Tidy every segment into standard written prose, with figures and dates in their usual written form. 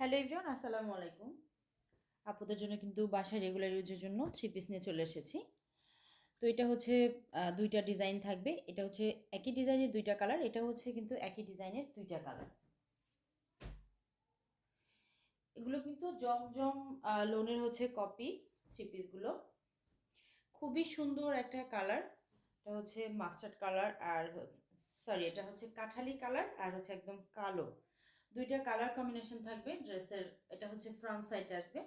Hello everyone, আসসালামু আলাইকুম। আপুদের জন্য কিন্তু বাসায় রেগুলার ইউজের জন্য থ্রি পিস নিয়ে চলে এসেছি। তো এটা হচ্ছে দুইটা ডিজাইন থাকবে। এটা হচ্ছে একই ডিজাইনের দুইটা কালার, এটা হচ্ছে কিন্তু একই ডিজাইনের দুইটা কালার। এগুলো কিন্তু জমজম লোনের হচ্ছে কপি থ্রি পিসগুলো। খুবই সুন্দর একটা কালার। এটা হচ্ছে মাস্টার্ড কালার আর সরি এটা হচ্ছে কাঠালি কালার আর হচ্ছে একদম কালো। দুইটা কালার কম্বিনেশন থাকবে ড্রেসের। এটা হচ্ছে ফ্রন্ট সাইড আসবে,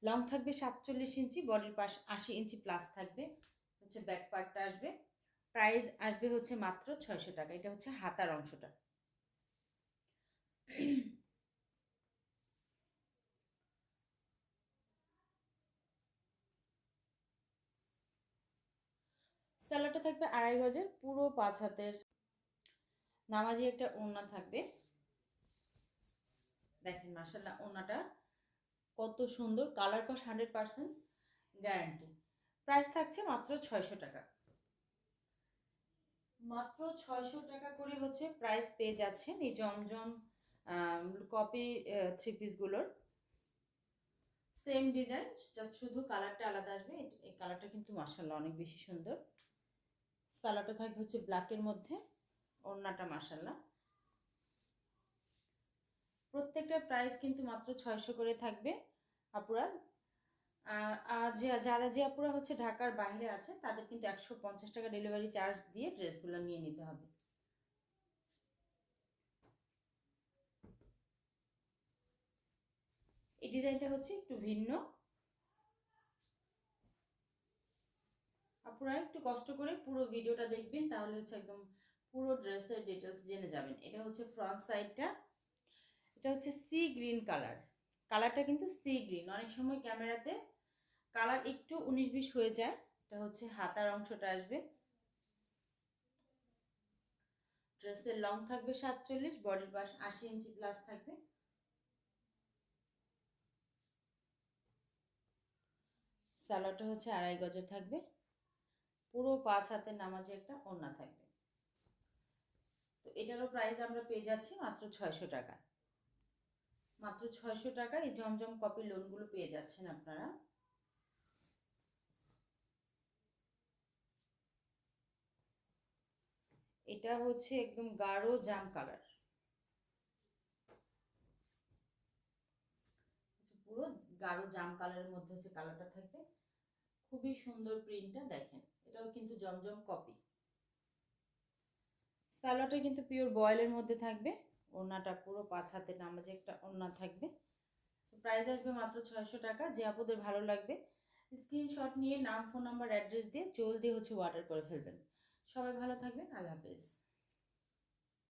লং থাকবে 47 ইঞ্চি, বডির পাশ 80 ইঞ্চি প্লাস থাকবে। হচ্ছে ব্যাক পার্টটা আসবে। প্রাইস আসবে হচ্ছে মাত্র 600 টাকা। এটা হচ্ছে হাতার অংশটা। স্যালোটা থাকবে 2.5 গজের, পুরো 5 হাতের নামাজি একটা ওড়না থাকবে। দেখেন মাশাল্লাহ ওড়নাটা কত সুন্দর, কালার কস 100% গ্যারান্টি। প্রাইস থাকছে মাত্র 600 টাকা। মাত্র 600 টাকা করে হচ্ছে প্রাইস পেয়ে যাচ্ছেন এই জমজম কপি থ্রি পিসগুলোর। সেম ডিজাইন, জাস্ট শুধু কালারটা আলাদা আসবে। এই কালারটা কিন্তু মাশাল্লাহ অনেক বেশি সুন্দর। সালোয়ারটা থাকবে হচ্ছে ব্ল্যাকের মধ্যে, ওড়নাটা মাশাল্লাহ। প্রত্যেকটা প্রাইস কিন্তু মাত্র 600 করে থাকবে আপুরা। যারা যে আপুরা হচ্ছে ঢাকার বাইরে আছে তাদের কিন্তু 150 টাকা ডেলিভারি চার্জ দিয়ে ড্রেসগুলো নিয়ে নিতে হবে। এই ডিজাইনটা হচ্ছে একটু ভিন্ন। আপনারা একটু কষ্ট করে পুরো ভিডিওটা দেখবেন, তাহলে হচ্ছে একদম পুরো ড্রেসের ডিটেলস জেনে যাবেন। এটা হচ্ছে ফ্রন্ট সাইডটা। এটা হচ্ছে সি গ্রিন কালার। কালারটা কিন্তু সি গ্রিন। অনেক সময় ক্যামেরাতে কালার একটু 19-20 হয়ে যায়। এটা হচ্ছে হাতার অংশটা আসবে। ড্রেসের লং থাকবে 47, বডির পাশ 80 ইঞ্চি প্লাস থাকবে। সালোয়ারটা হচ্ছে 2.5 গজের থাকবে, পুরো 5 হাতের নামাজে একটা ওড়না থাকবে। তো এটারও প্রাইস আমরা পেয়ে যাচ্ছি মাত্র 600 টাকা। মাত্র 600 টাকা এই জমজম কপি লোনগুলো পেয়ে যাচ্ছেন আপনারা। এটা হচ্ছে একদম গাঢ় জাম কালার, পুরো গাঢ় জাম কালারের মধ্যে হচ্ছে কালারটা থাকবে। খুবই সুন্দর প্রিন্টটা দেখেন। এটাও কিন্তু জমজম কপি। সালোয়ারটা কিন্তু পিওর বয়েলের মধ্যে থাকবে। ওড়নাটা পুরো 5 হাতের নামাজে একটা ওড়না থাকবে। প্রাইস আসবে মাত্র 600 টাকা। যে আপনাদের ভালো লাগবে স্ক্রিনশট নিয়ে নাম, ফোন নাম্বার, অ্যাড্রেস দিয়ে জলদি হচ্ছে অর্ডার করে ফেলবেন। সবাই ভালো থাকবেন। আল্লাহ হাফেজ।